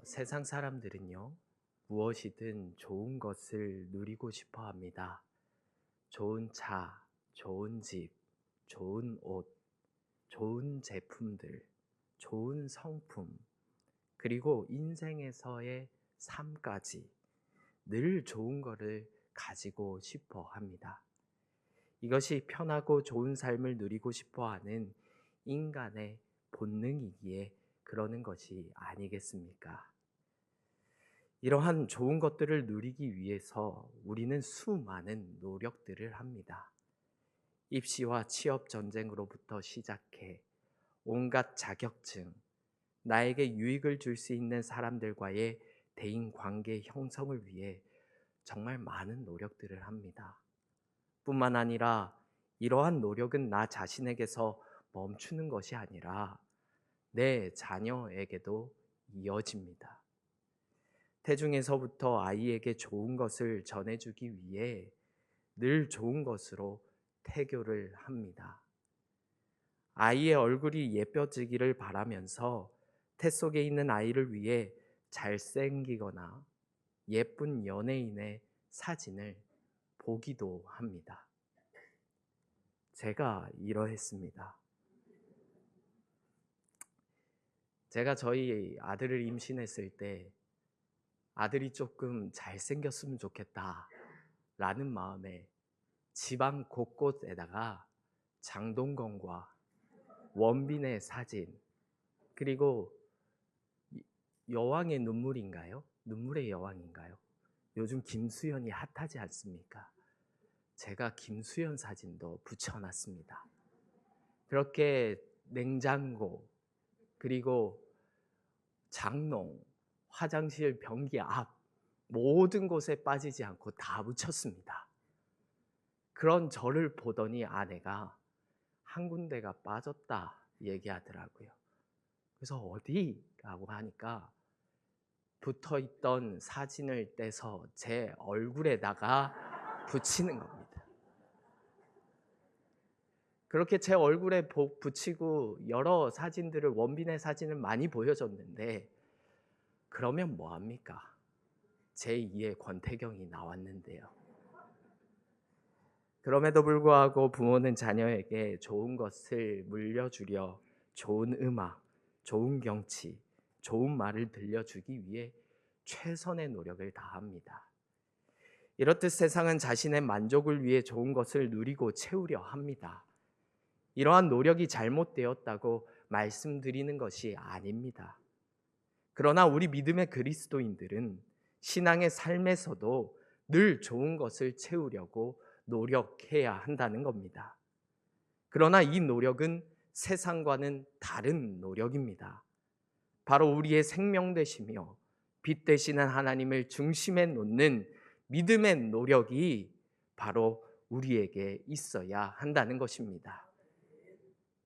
세상 사람들은요, 무엇이든 좋은 것을 누리고 싶어 합니다. 좋은 차, 좋은 집, 좋은 옷, 좋은 제품들, 좋은 성품, 그리고 인생에서의 삶까지 늘 좋은 거를 가지고 싶어 합니다. 이것이 편하고 좋은 삶을 누리고 싶어 하는 인간의 본능이기에 그러는 것이 아니겠습니까? 이러한 좋은 것들을 누리기 위해서 우리는 수많은 노력들을 합니다. 입시와 취업 전쟁으로부터 시작해 온갖 자격증, 나에게 유익을 줄 수 있는 사람들과의 대인 관계 형성을 위해 정말 많은 노력들을 합니다. 뿐만 아니라 이러한 노력은 나 자신에게서 멈추는 것이 아니라 내 자녀에게도 이어집니다. 태중에서부터 아이에게 좋은 것을 전해주기 위해 늘 좋은 것으로 태교를 합니다. 아이의 얼굴이 예뻐지기를 바라면서 태 속에 있는 아이를 위해 잘생기거나 예쁜 연예인의 사진을 보기도 합니다. 제가 이러했습니다. 제가 저희 아들을 임신했을 때 아들이 조금 잘생겼으면 좋겠다라는 마음에 지방 곳곳에다가 장동건과 원빈의 사진, 그리고 여왕의 눈물인가요? 눈물의 여왕인가요? 요즘 김수현이 핫하지 않습니까? 제가 김수현 사진도 붙여놨습니다. 그렇게 냉장고, 그리고 장롱, 화장실 변기 앞 모든 곳에 빠지지 않고 다 붙였습니다. 그런 저를 보더니 아내가 한 군데가 빠졌다 얘기하더라고요. 그래서 어디? 라고 하니까 붙어있던 사진을 떼서 제 얼굴에다가 붙이는 겁니다. 그렇게 제 얼굴에 붙이고 여러 사진들을, 원빈의 사진을 많이 보여줬는데, 그러면 뭐합니까? 제2의 권태경이 나왔는데요. 그럼에도 불구하고 부모는 자녀에게 좋은 것을 물려주려 좋은 음악, 좋은 경치, 좋은 말을 들려주기 위해 최선의 노력을 다합니다. 이렇듯 세상은 자신의 만족을 위해 좋은 것을 누리고 채우려 합니다. 이러한 노력이 잘못되었다고 말씀드리는 것이 아닙니다. 그러나 우리 믿음의 그리스도인들은 신앙의 삶에서도 늘 좋은 것을 채우려고 노력해야 한다는 겁니다. 그러나 이 노력은 세상과는 다른 노력입니다. 바로 우리의 생명 되시며 빛 되시는 하나님을 중심에 놓는 믿음의 노력이 바로 우리에게 있어야 한다는 것입니다.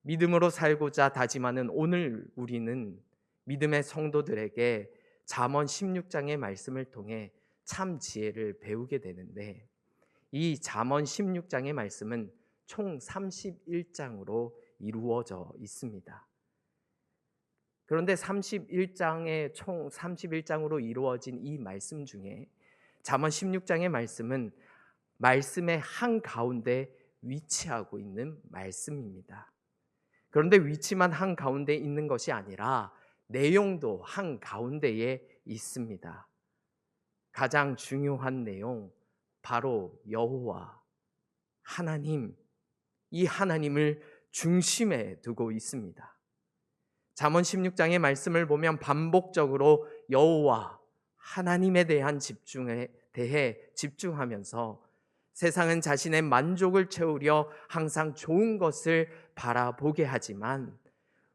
믿음으로 살고자 다짐하는 오늘 우리는 믿음의 성도들에게 잠언 16장의 말씀을 통해 참 지혜를 배우게 되는데, 이 잠언 16장의 말씀은 총 31장으로 이루어져 있습니다. 그런데 31장의 총 31장으로 이루어진 이 말씀 중에 잠언 16장의 말씀은 말씀의 한가운데 위치하고 있는 말씀입니다. 그런데 위치만 한가운데 있는 것이 아니라 내용도 한가운데에 있습니다. 가장 중요한 내용, 바로 여호와 하나님, 이 하나님을 중심에 두고 있습니다. 잠언 16장의 말씀을 보면 반복적으로 여호와 하나님에 대한 집중에 대해 집중하면서 세상은 자신의 만족을 채우려 항상 좋은 것을 바라보게 하지만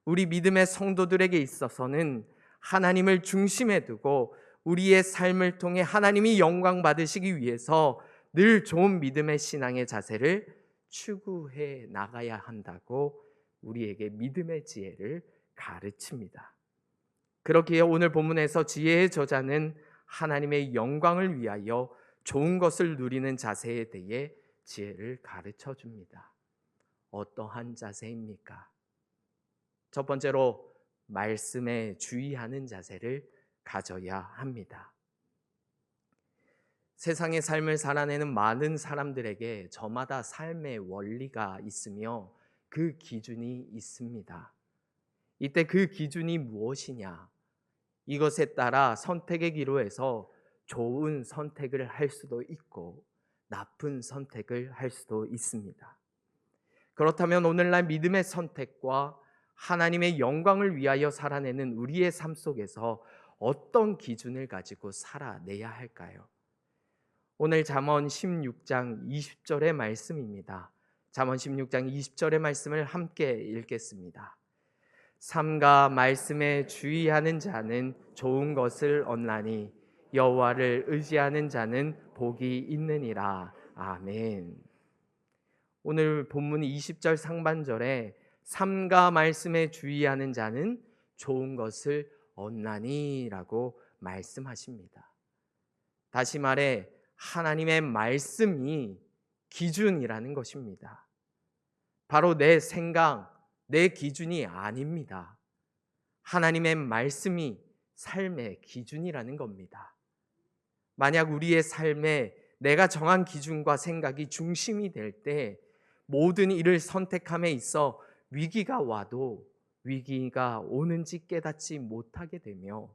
우리 믿음의 성도들에게 있어서는 하나님을 중심에 두고 우리의 삶을 통해 하나님이 영광 받으시기 위해서 늘 좋은 믿음의 신앙의 자세를 추구해 나가야 한다고 우리에게 믿음의 지혜를 가르칩니다. 그렇기에 오늘 본문에서 지혜의 저자는 하나님의 영광을 위하여 좋은 것을 누리는 자세에 대해 지혜를 가르쳐 줍니다. 어떠한 자세입니까? 첫 번째로 말씀에 주의하는 자세를 가져야 합니다. 세상의 삶을 살아내는 많은 사람들에게 저마다 삶의 원리가 있으며 그 기준이 있습니다. 이때 그 기준이 무엇이냐? 이것에 따라 선택의 기로에서 좋은 선택을 할 수도 있고 나쁜 선택을 할 수도 있습니다. 그렇다면 오늘날 믿음의 선택과 하나님의 영광을 위하여 살아내는 우리의 삶 속에서 어떤 기준을 가지고 살아내야 할까요? 오늘 잠언 16장 20절의 말씀입니다. 잠언 16장 20절의 말씀을 함께 읽겠습니다. 삼가 말씀에 주의하는 자는 좋은 것을 얻나니 여호와를 의지하는 자는 복이 있느니라. 아멘. 오늘 본문 20절 상반절에 삼가 말씀에 주의하는 자는 좋은 것을 얻나니라고 말씀하십니다. 다시 말해 하나님의 말씀이 기준이라는 것입니다. 바로 내 생각, 내 기준이 아닙니다. 하나님의 말씀이 삶의 기준이라는 겁니다. 만약 우리의 삶에 내가 정한 기준과 생각이 중심이 될 때 모든 일을 선택함에 있어 위기가 와도 위기가 오는지 깨닫지 못하게 되며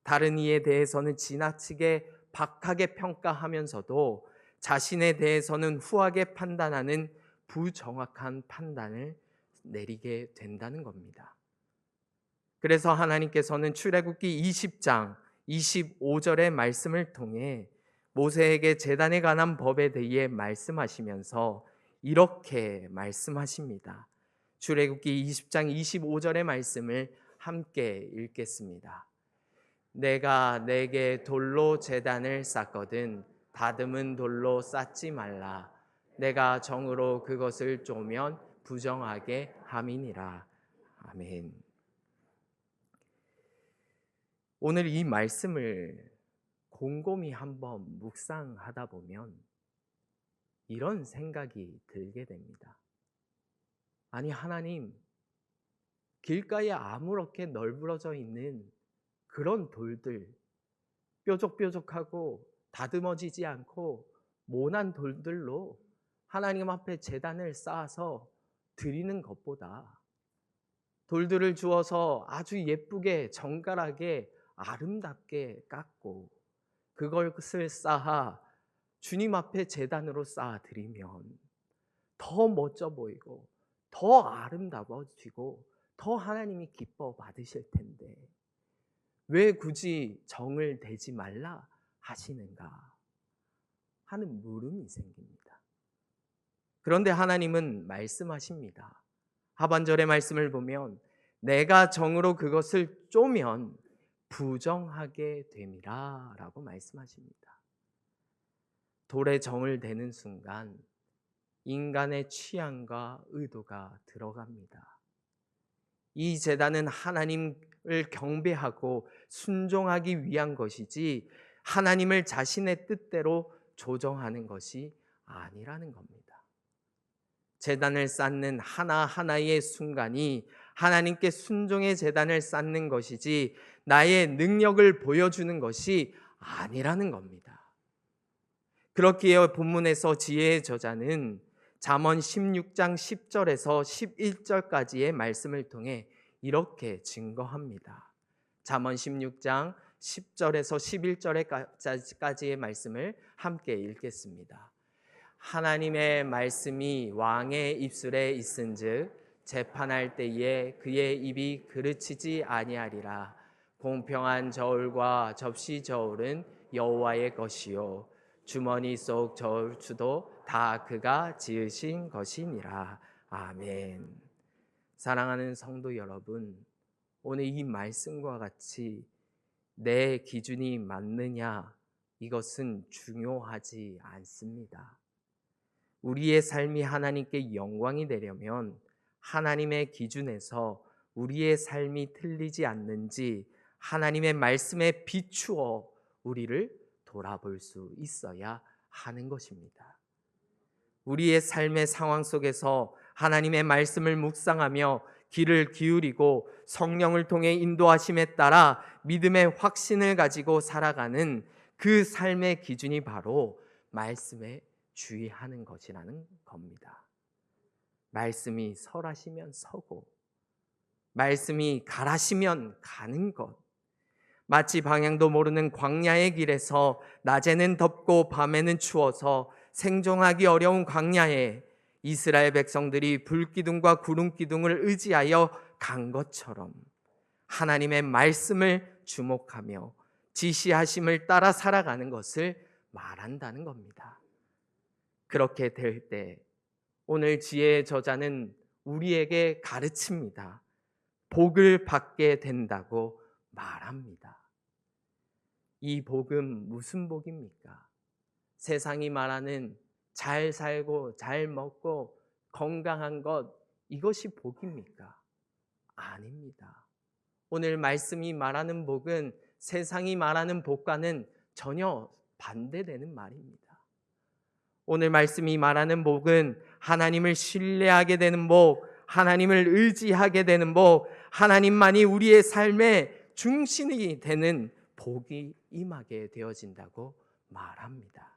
다른 이에 대해서는 지나치게 박하게 평가하면서도 자신에 대해서는 후하게 판단하는 부정확한 판단을 내리게 된다는 겁니다. 그래서 하나님께서는 출애굽기 20장 25절의 말씀을 통해 모세에게 제단에 관한 법에 대해 말씀하시면서 이렇게 말씀하십니다. 출애굽기 20장 25절의 말씀을 함께 읽겠습니다. 내가 내게 돌로 제단을 쌓거든 다듬은 돌로 쌓지 말라. 내가 정으로 그것을 쪼면 부정하게 함이니라. 아멘. 오늘 이 말씀을 곰곰이 한번 묵상하다 보면 이런 생각이 들게 됩니다. 아니 하나님, 길가에 아무렇게 널브러져 있는 그런 돌들, 뾰족뾰족하고 다듬어지지 않고 모난 돌들로 하나님 앞에 제단을 쌓아서 드리는 것보다 돌들을 주어서 아주 예쁘게 정갈하게 아름답게 깎고 그것을 쌓아 주님 앞에 제단으로 쌓아 드리면 더 멋져 보이고 더 아름다워지고 더 하나님이 기뻐 받으실 텐데 왜 굳이 정을 대지 말라 하시는가 하는 물음이 생깁니다. 그런데 하나님은 말씀하십니다. 하반절의 말씀을 보면 내가 정으로 그것을 쪼면 부정하게 됨이라 라고 말씀하십니다. 돌에 정을 대는 순간 인간의 취향과 의도가 들어갑니다. 이 제단은 하나님을 경배하고 순종하기 위한 것이지 하나님을 자신의 뜻대로 조정하는 것이 아니라는 겁니다. 제단을 쌓는 하나하나의 순간이 하나님께 순종의 제단을 쌓는 것이지 나의 능력을 보여주는 것이 아니라는 겁니다. 그렇기에 본문에서 지혜의 저자는 잠언 16장 10절에서 11절까지의 말씀을 통해 이렇게 증거합니다. 잠언 16장 10절에서 11절까지의 말씀을 함께 읽겠습니다. 하나님의 말씀이 왕의 입술에 있은즉 재판할 때에 그의 입이 그르치지 아니하리라. 공평한 저울과 접시 저울은 여호와의 것이요 주머니 속 저울추도 다 그가 지으신 것이니라. 아멘. 사랑하는 성도 여러분, 오늘 이 말씀과 같이 내 기준이 맞느냐 이것은 중요하지 않습니다. 우리의 삶이 하나님께 영광이 되려면 하나님의 기준에서 우리의 삶이 틀리지 않는지 하나님의 말씀에 비추어 우리를 돌아볼 수 있어야 하는 것입니다. 우리의 삶의 상황 속에서 하나님의 말씀을 묵상하며 귀를 기울이고 성령을 통해 인도하심에 따라 믿음의 확신을 가지고 살아가는 그 삶의 기준이 바로 말씀에 주의하는 것이라는 겁니다. 말씀이 설하시면 서고 말씀이 가라시면 가는 것, 마치 방향도 모르는 광야의 길에서 낮에는 덥고 밤에는 추워서 생존하기 어려운 광야에 이스라엘 백성들이 불기둥과 구름기둥을 의지하여 간 것처럼 하나님의 말씀을 주목하며 지시하심을 따라 살아가는 것을 말한다는 겁니다. 그렇게 될 때 오늘 지혜의 저자는 우리에게 가르칩니다. 복을 받게 된다고 말합니다. 이 복은 무슨 복입니까? 세상이 말하는 잘 살고 잘 먹고 건강한 것, 이것이 복입니까? 아닙니다. 오늘 말씀이 말하는 복은 세상이 말하는 복과는 전혀 반대되는 말입니다. 오늘 말씀이 말하는 복은 하나님을 신뢰하게 되는 복, 하나님을 의지하게 되는 복, 하나님만이 우리의 삶의 중심이 되는 복이 임하게 되어진다고 말합니다.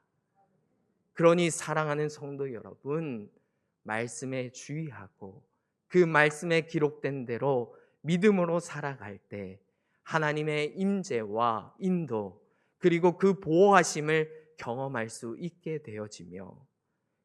그러니 사랑하는 성도 여러분, 말씀에 주의하고 그 말씀에 기록된 대로 믿음으로 살아갈 때 하나님의 임재와 인도 그리고 그 보호하심을 경험할 수 있게 되어지며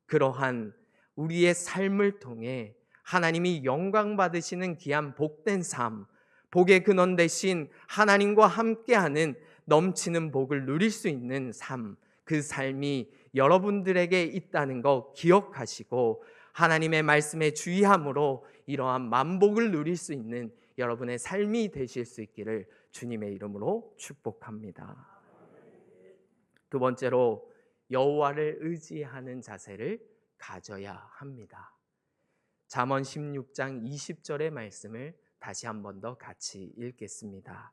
그러한 우리의 삶을 통해 하나님이 영광 받으시는 귀한 복된 삶, 복의 근원 되신 하나님과 함께하는 넘치는 복을 누릴 수 있는 삶, 그 삶이 여러분들에게 있다는 거 기억하시고 하나님의 말씀에 주의함으로 이러한 만복을 누릴 수 있는 여러분의 삶이 되실 수 있기를 주님의 이름으로 축복합니다. 두 번째로 여호와를 의지하는 자세를 가져야 합니다. 잠언 16장 20절의 말씀을 다시 한 번 더 같이 읽겠습니다.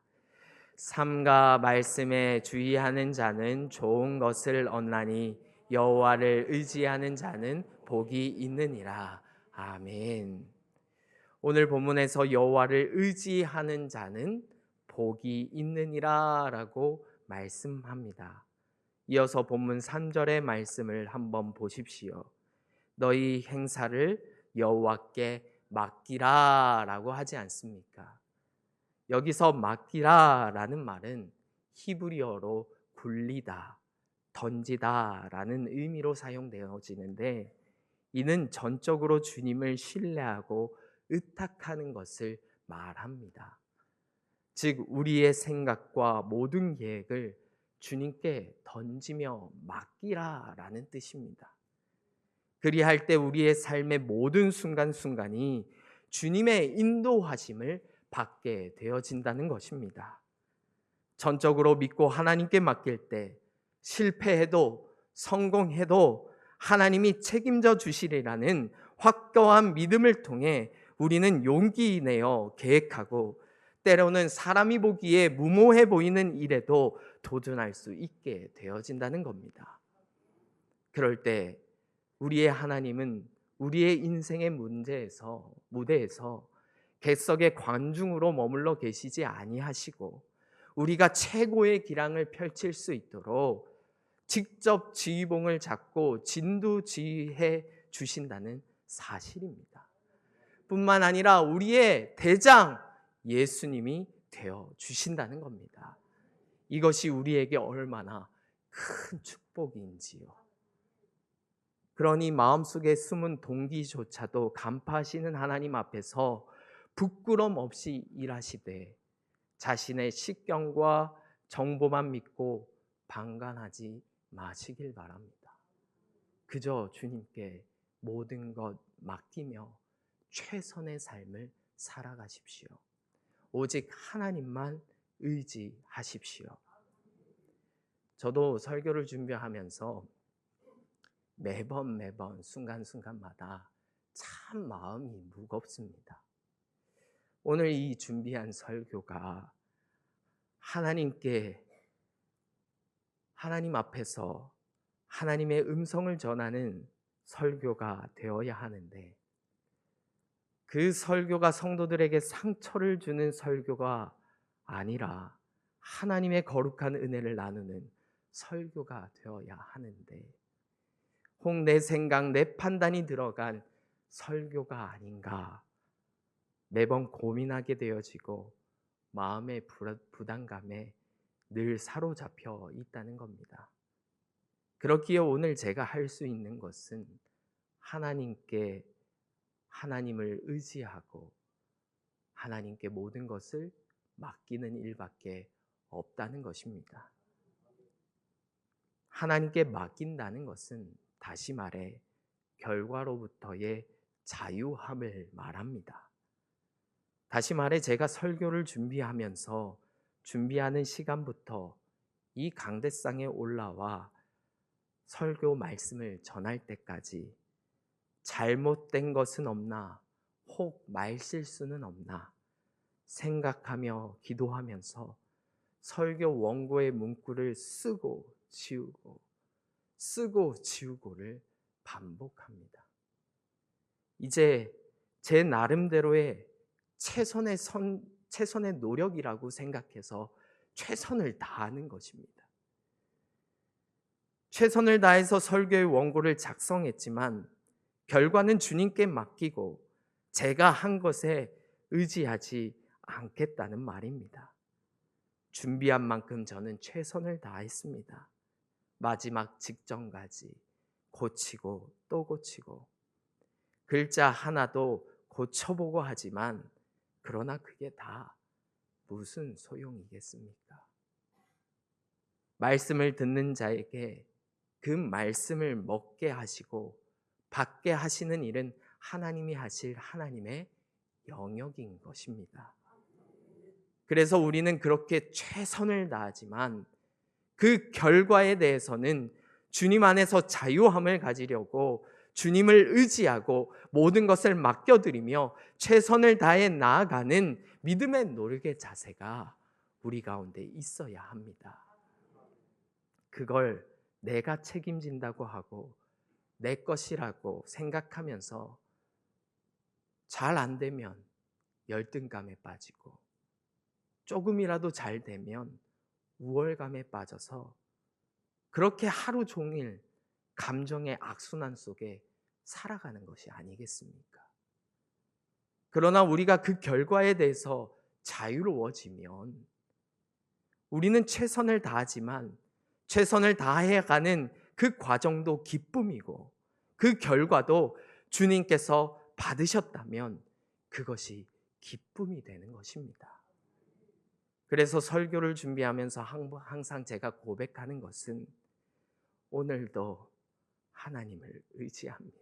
삼가 말씀에 주의하는 자는 좋은 것을 얻나니 여호와를 의지하는 자는 복이 있느니라. 아멘. 오늘 본문에서 여호와를 의지하는 자는 복이 있느니라 라고 말씀합니다. 이어서 본문 3절의 말씀을 한번 보십시오. 너희 행사를 여호와께 맡기라 라고 하지 않습니까? 여기서 맡기라 라는 말은 히브리어로 굴리다, 던지다 라는 의미로 사용되어지는데 이는 전적으로 주님을 신뢰하고 의탁하는 것을 말합니다. 즉 우리의 생각과 모든 계획을 주님께 던지며 맡기라 라는 뜻입니다. 그리할 때 우리의 삶의 모든 순간순간이 주님의 인도하심을 받게 되어진다는 것입니다. 전적으로 믿고 하나님께 맡길 때 실패해도 성공해도 하나님이 책임져 주시리라는 확고한 믿음을 통해 우리는 용기 내어 계획하고 때로는 사람이 보기에 무모해 보이는 일에도 도전할 수 있게 되어진다는 겁니다. 그럴 때 우리의 하나님은 우리의 인생의 무대에서 객석의 관중으로 머물러 계시지 아니하시고 우리가 최고의 기량을 펼칠 수 있도록 직접 지휘봉을 잡고 진두지휘해 주신다는 사실입니다. 뿐만 아니라 우리의 대장 예수님이 되어 주신다는 겁니다. 이것이 우리에게 얼마나 큰 축복인지요. 그러니 마음속에 숨은 동기조차도 간파하시는 하나님 앞에서 부끄럼 없이 일하시되 자신의 식견과 정보만 믿고 방관하지 마시길 바랍니다. 그저 주님께 모든 것 맡기며 최선의 삶을 살아가십시오. 오직 하나님만 의지하십시오. 저도 설교를 준비하면서 매번 순간순간마다 참 마음이 무겁습니다. 오늘 이 준비한 설교가 하나님 앞에서 하나님의 음성을 전하는 설교가 되어야 하는데 그 설교가 성도들에게 상처를 주는 설교가 아니라 하나님의 거룩한 은혜를 나누는 설교가 되어야 하는데, 혹 내 생각, 내 판단이 들어간 설교가 아닌가 매번 고민하게 되어지고 마음의 부담감에 늘 사로잡혀 있다는 겁니다. 그렇기에 오늘 제가 할 수 있는 것은 하나님을 의지하고 하나님께 모든 것을 맡기는 일밖에 없다는 것입니다. 하나님께 맡긴다는 것은 다시 말해 결과로부터의 자유함을 말합니다. 다시 말해 제가 설교를 준비하는 시간부터 이 강대상에 올라와 설교 말씀을 전할 때까지 잘못된 것은 없나, 혹 말실수는 없나 생각하며 기도하면서 설교 원고의 문구를 쓰고 지우고를 반복합니다. 이제 제 나름대로의 최선의 노력이라고 생각해서 최선을 다하는 것입니다. 최선을 다해서 설교의 원고를 작성했지만 결과는 주님께 맡기고 제가 한 것에 의지하지 않겠다는 말입니다. 준비한 만큼 저는 최선을 다했습니다. 마지막 직전까지 고치고 또 고치고 글자 하나도 고쳐보고 하지만 그러나 그게 다 무슨 소용이겠습니까? 말씀을 듣는 자에게 그 말씀을 먹게 하시고 받게 하시는 일은 하나님이 하실 하나님의 영역인 것입니다. 그래서 우리는 그렇게 최선을 다하지만 그 결과에 대해서는 주님 안에서 자유함을 가지려고 주님을 의지하고 모든 것을 맡겨드리며 최선을 다해 나아가는 믿음의 노력의 자세가 우리 가운데 있어야 합니다. 그걸 내가 책임진다고 하고 내 것이라고 생각하면서 잘 안 되면 열등감에 빠지고 조금이라도 잘 되면 우월감에 빠져서 그렇게 하루 종일 감정의 악순환 속에 살아가는 것이 아니겠습니까? 그러나 우리가 그 결과에 대해서 자유로워지면 우리는 최선을 다하지만 최선을 다해가는 그 과정도 기쁨이고 그 결과도 주님께서 받으셨다면 그것이 기쁨이 되는 것입니다. 그래서 설교를 준비하면서 항상 제가 고백하는 것은 오늘도 하나님을 의지합니다.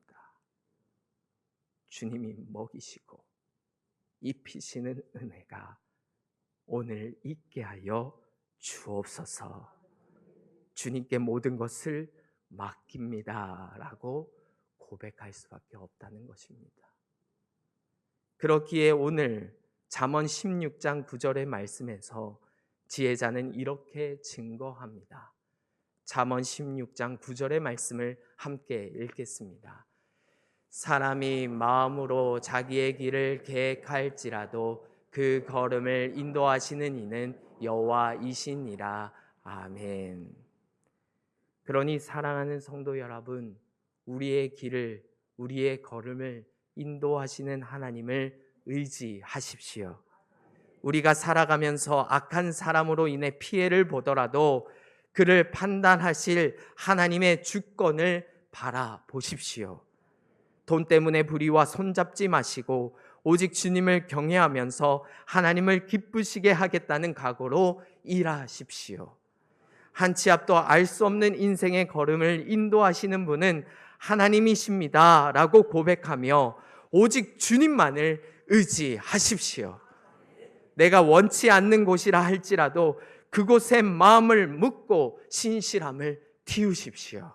주님이 먹이시고 입히시는 은혜가 오늘 있게 하여 주옵소서. 주님께 모든 것을 맡깁니다 라고 고백할 수밖에 없다는 것입니다. 그렇기에 오늘 잠언 16장 9절의 말씀에서 지혜자는 이렇게 증거합니다. 잠언 16장 9절의 말씀을 함께 읽겠습니다. 사람이 마음으로 자기의 길을 계획할지라도 그 걸음을 인도하시는 이는 여호와이시니라. 아멘. 그러니 사랑하는 성도 여러분, 우리의 길을, 우리의 걸음을 인도하시는 하나님을 의지하십시오. 우리가 살아가면서 악한 사람으로 인해 피해를 보더라도 그를 판단하실 하나님의 주권을 바라보십시오. 돈 때문에 불의와 손잡지 마시고 오직 주님을 경외하면서 하나님을 기쁘시게 하겠다는 각오로 일하십시오. 한 치 앞도 알 수 없는 인생의 걸음을 인도하시는 분은 하나님이십니다 라고 고백하며 오직 주님만을 의지하십시오. 내가 원치 않는 곳이라 할지라도 그곳에 마음을 묻고 신실함을 틔우십시오.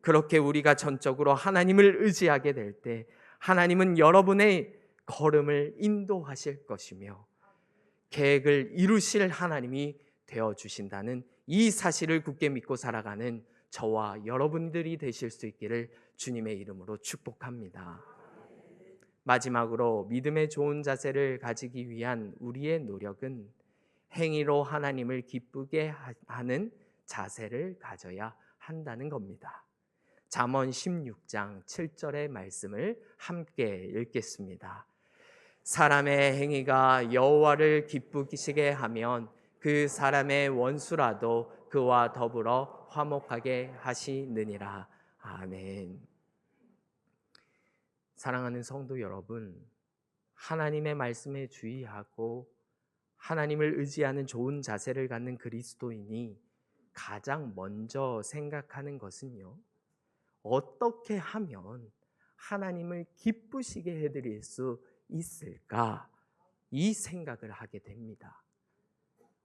그렇게 우리가 전적으로 하나님을 의지하게 될 때 하나님은 여러분의 걸음을 인도하실 것이며 계획을 이루실 하나님이 되어주신다는 이 사실을 굳게 믿고 살아가는 저와 여러분들이 되실 수 있기를 주님의 이름으로 축복합니다. 마지막으로 믿음의 좋은 자세를 가지기 위한 우리의 노력은 행위로 하나님을 기쁘게 하는 자세를 가져야 한다는 겁니다. 잠언 16장 7절의 말씀을 함께 읽겠습니다. 사람의 행위가 여호와를 기쁘시게 하면 그 사람의 원수라도 그와 더불어 화목하게 하시느니라. 아멘. 사랑하는 성도 여러분, 하나님의 말씀에 주의하고 하나님을 의지하는 좋은 자세를 갖는 그리스도인이 가장 먼저 생각하는 것은요, 어떻게 하면 하나님을 기쁘시게 해드릴 수 있을까? 이 생각을 하게 됩니다.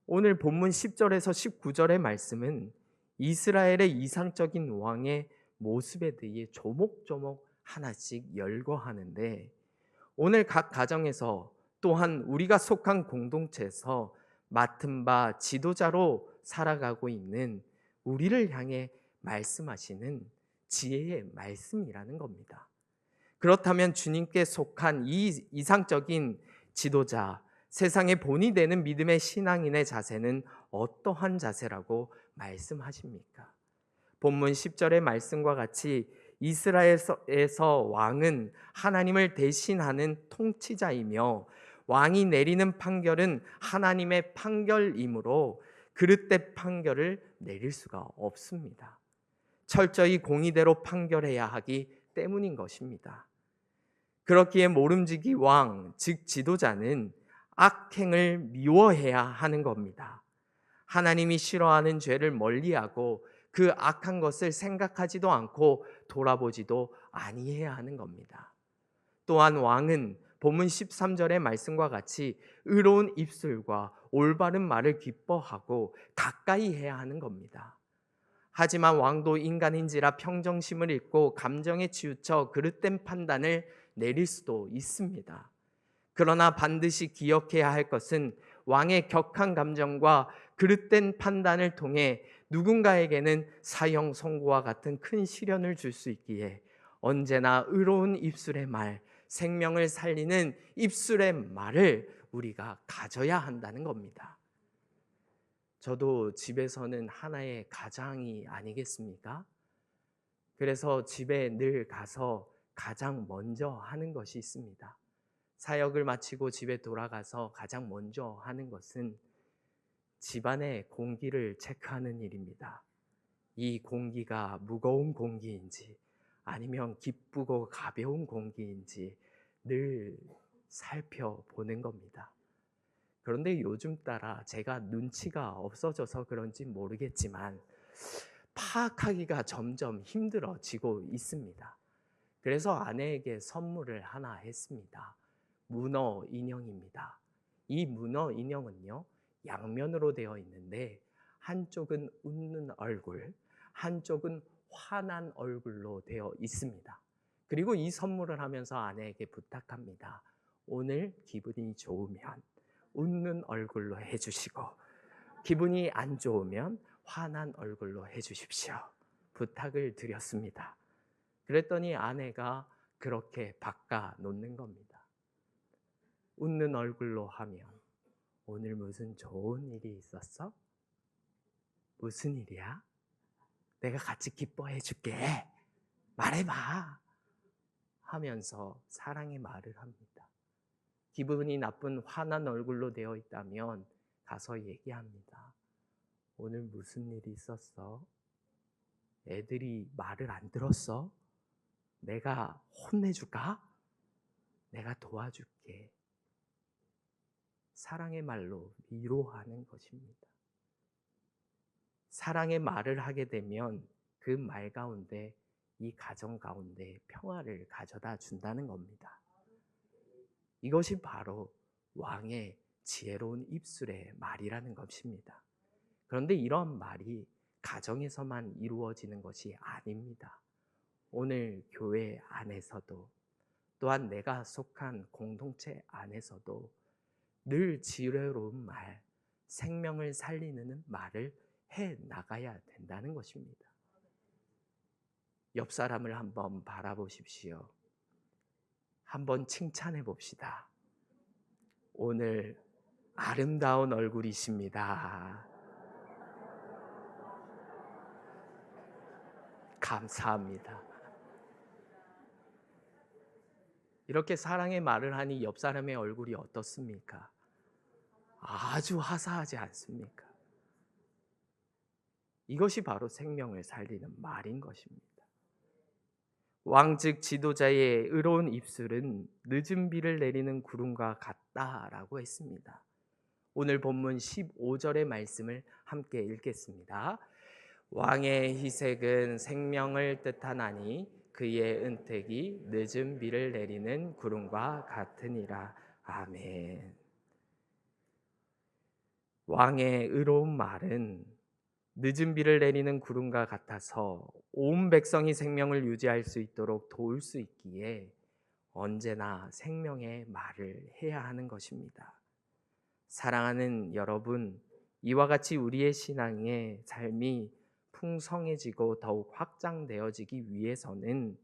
오늘 본문 10절에서 19절의 말씀은 이스라엘의 이상적인 왕의 모습에 대해 조목조목 하나씩 열거하는데, 오늘 각 가정에서 또한 우리가 속한 공동체에서 맡은 바 지도자로 살아가고 있는 우리를 향해 말씀하시는 지혜의 말씀이라는 겁니다. 그렇다면 주님께 속한 이 이상적인 지도자, 세상의 본이 되는 믿음의 신앙인의 자세는 어떠한 자세라고 말씀하십니까? 본문 10절의 말씀과 같이 이스라엘에서 왕은 하나님을 대신하는 통치자이며 왕이 내리는 판결은 하나님의 판결이므로 그릇된 판결을 내릴 수가 없습니다. 철저히 공의대로 판결해야 하기 때문인 것입니다. 그렇기에 모름지기 왕, 즉 지도자는 악행을 미워해야 하는 겁니다. 하나님이 싫어하는 죄를 멀리하고 그 악한 것을 생각하지도 않고 돌아보지도 아니해야 하는 겁니다. 또한 왕은 본문 13절의 말씀과 같이 의로운 입술과 올바른 말을 기뻐하고 가까이 해야 하는 겁니다. 하지만 왕도 인간인지라 평정심을 잃고 감정에 치우쳐 그릇된 판단을 내릴 수도 있습니다. 그러나 반드시 기억해야 할 것은 왕의 격한 감정과 그릇된 판단을 통해 누군가에게는 사형 선고와 같은 큰 시련을 줄 수 있기에 언제나 의로운 입술의 말, 생명을 살리는 입술의 말을 우리가 가져야 한다는 겁니다. 저도 집에서는 하나의 가장이 아니겠습니까? 그래서 집에 늘 가서 가장 먼저 하는 것이 있습니다. 사역을 마치고 집에 돌아가서 가장 먼저 하는 것은 집안의 공기를 체크하는 일입니다. 이 공기가 무거운 공기인지 아니면 기쁘고 가벼운 공기인지 늘 살펴보는 겁니다. 그런데 요즘 따라 제가 눈치가 없어져서 그런지 모르겠지만 파악하기가 점점 힘들어지고 있습니다. 그래서 아내에게 선물을 하나 했습니다. 문어 인형입니다. 이 문어 인형은요, 양면으로 되어 있는데 한쪽은 웃는 얼굴, 한쪽은 화난 얼굴로 되어 있습니다. 그리고 이 선물을 하면서 아내에게 부탁합니다. 오늘 기분이 좋으면 웃는 얼굴로 해주시고 기분이 안 좋으면 화난 얼굴로 해주십시오. 부탁을 드렸습니다. 그랬더니 아내가 그렇게 바꿔 놓는 겁니다. 웃는 얼굴로 하면 오늘 무슨 좋은 일이 있었어? 무슨 일이야? 내가 같이 기뻐해 줄게. 말해봐. 하면서 사랑의 말을 합니다. 기분이 나쁜 화난 얼굴로 되어 있다면 가서 얘기합니다. 오늘 무슨 일이 있었어? 애들이 말을 안 들었어? 내가 혼내줄까? 내가 도와줄게. 사랑의 말로 위로하는 것입니다. 사랑의 말을 하게 되면 그 말 가운데 이 가정 가운데 평화를 가져다 준다는 겁니다. 이것이 바로 왕의 지혜로운 입술의 말이라는 것입니다. 그런데 이런 말이 가정에서만 이루어지는 것이 아닙니다. 오늘 교회 안에서도 또한 내가 속한 공동체 안에서도 늘 지혜로운 말, 생명을 살리는 말을 해 나가야 된다는 것입니다. 옆 사람을 한번 바라보십시오. 한번 칭찬해 봅시다. 오늘 아름다운 얼굴이십니다. 감사합니다. 이렇게 사랑의 말을 하니 옆 사람의 얼굴이 어떻습니까? 아주 화사하지 않습니까? 이것이 바로 생명을 살리는 말인 것입니다. 왕즉 지도자의 의로운 입술은 늦은 비를 내리는 구름과 같다라고 했습니다. 오늘 본문 15절의 말씀을 함께 읽겠습니다. 왕의 희색은 생명을 뜻하나니 그의 은택이 늦은 비를 내리는 구름과 같으니라. 아멘. 왕의 의로운 말은 늦은 비를 내리는 구름과 같아서 온 백성이 생명을 유지할 수 있도록 도울 수 있기에 언제나 생명의 말을 해야 하는 것입니다. 사랑하는 여러분, 이와 같이 우리의 신앙의 삶이 풍성해지고 더욱 확장되어지기 위해서는,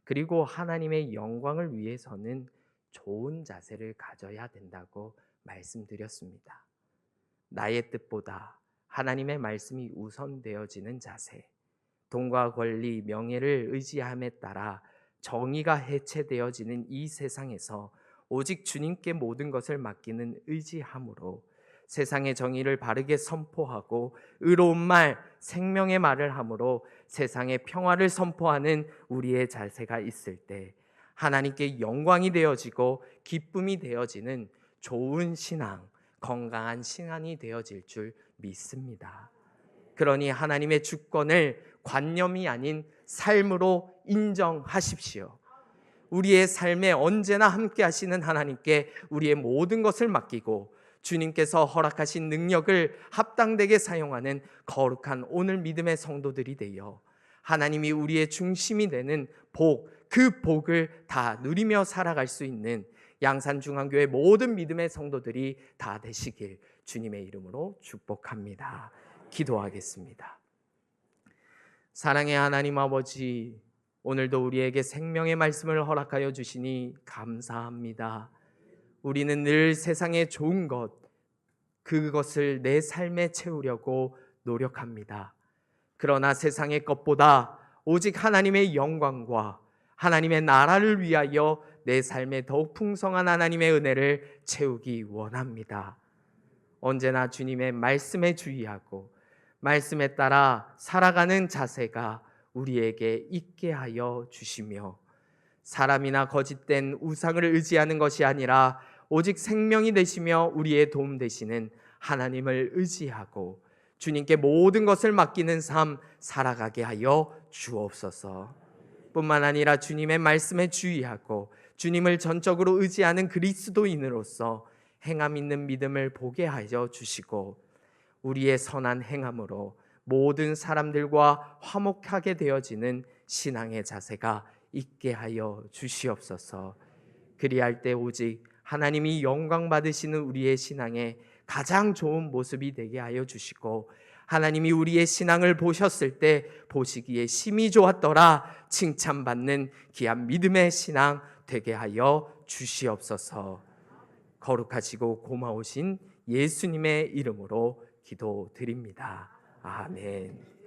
그리고 하나님의 영광을 위해서는 좋은 자세를 가져야 된다고 말씀드렸습니다. 나의 뜻보다 하나님의 말씀이 우선되어지는 자세, 돈과 권리, 명예를 의지함에 따라 정의가 해체되어지는 이 세상에서 오직 주님께 모든 것을 맡기는 의지함으로 세상의 정의를 바르게 선포하고 의로운 말, 생명의 말을 함으로 세상의 평화를 선포하는 우리의 자세가 있을 때 하나님께 영광이 되어지고 기쁨이 되어지는 좋은 신앙, 건강한 신앙이 되어질 줄 믿습니다. 그러니 하나님의 주권을 관념이 아닌 삶으로 인정하십시오. 우리의 삶에 언제나 함께 하시는 하나님께 우리의 모든 것을 맡기고 주님께서 허락하신 능력을 합당되게 사용하는 거룩한 오늘 믿음의 성도들이 되어 하나님이 우리의 중심이 되는 복, 그 복을 다 누리며 살아갈 수 있는 양산중앙교회 모든 믿음의 성도들이 다 되시길 주님의 이름으로 축복합니다. 기도하겠습니다. 사랑의 하나님 아버지, 오늘도 우리에게 생명의 말씀을 허락하여 주시니 감사합니다. 우리는 늘 세상의 좋은 것, 그것을 내 삶에 채우려고 노력합니다. 그러나 세상의 것보다 오직 하나님의 영광과 하나님의 나라를 위하여 내 삶에 더욱 풍성한 하나님의 은혜를 채우기 원합니다. 언제나 주님의 말씀에 주의하고 말씀에 따라 살아가는 자세가 우리에게 있게 하여 주시며, 사람이나 거짓된 우상을 의지하는 것이 아니라 오직 생명이 되시며 우리의 도움 되시는 하나님을 의지하고 주님께 모든 것을 맡기는 삶 살아가게 하여 주옵소서. 뿐만 아니라 주님의 말씀에 주의하고 주님을 전적으로 의지하는 그리스도인으로서 행함 있는 믿음을 보게 하여 주시고 우리의 선한 행함으로 모든 사람들과 화목하게 되어지는 신앙의 자세가 있게 하여 주시옵소서. 그리할 때 오직 하나님이 영광 받으시는 우리의 신앙의 가장 좋은 모습이 되게 하여 주시고, 하나님이 우리의 신앙을 보셨을 때 보시기에 심히 좋았더라 칭찬받는 귀한 믿음의 신앙 되게 하여 주시옵소서. 거룩하시고 고마우신 예수님의 이름으로 기도드립니다. 아멘.